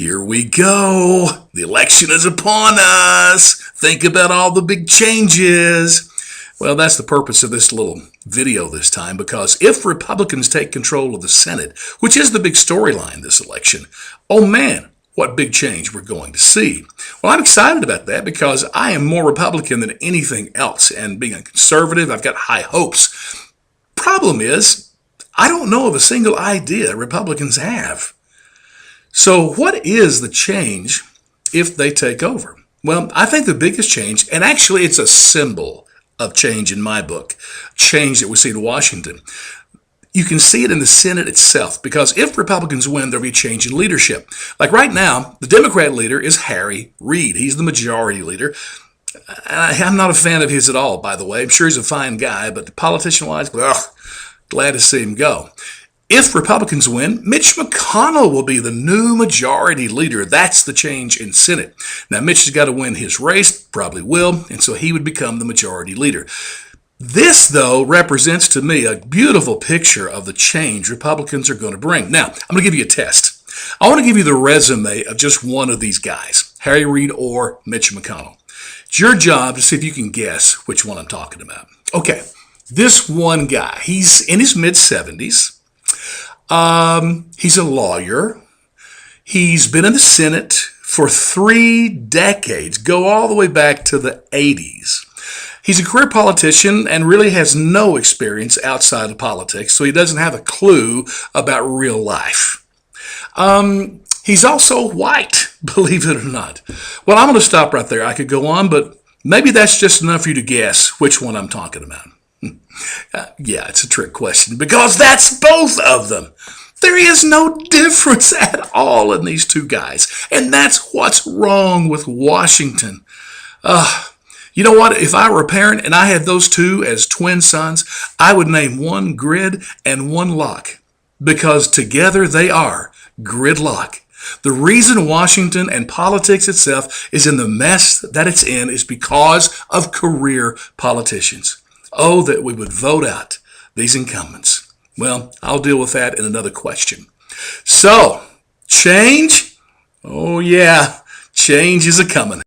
Here we go. The election is upon us. Think about all the big changes. Well, that's the purpose of this little video this time, because if Republicans take control of the Senate, which is the big storyline this election, oh man, what big change we're going to see. Well, I'm excited about that because I am more Republican than anything else, and being a conservative, I've got high hopes. Problem is, I don't know of a single idea Republicans have. So what is the change if they take over? Well, I think the biggest change, and actually it's a symbol of change in my book, change that we see in Washington. You can see it in the Senate itself, because if Republicans win, there'll be a change in leadership. Like right now, the Democrat leader is Harry Reid. He's the majority leader. I'm not a fan of his at all, by the way. I'm sure he's a fine guy, but politician-wise, glad to see him go. If Republicans win, Mitch McConnell will be the new majority leader. That's the change in Senate. Now, Mitch has got to win his race, probably will, and so he would become the majority leader. This, though, represents to me a beautiful picture of the change Republicans are going to bring. Now, I'm going to give you a test. I want to give you the resume of just one of these guys, Harry Reid or Mitch McConnell. It's your job to see if you can guess which one I'm talking about. Okay, this one guy, he's in his mid-70s. He's a lawyer. He's been in the Senate for 3 decades, go all the way back to the 80s. He's a career politician and really has no experience outside of politics, so he doesn't have a clue about real life. He's also white, believe it or not. Well, I'm going to stop right there. I could go on, but maybe that's just enough for you to guess which one I'm talking about. Yeah, it's a trick question because that's both of them. There is no difference at all in these two guys, and that's what's wrong with Washington. You know what? If I were a parent and I had those two as twin sons, I would name one Grid and one Lock, because together they are gridlock. The reason Washington and politics itself is in the mess that it's in is because of career politicians. Oh, that we would vote out these incumbents. Well, I'll deal with that in another question. So, change? Oh yeah, change is a-coming.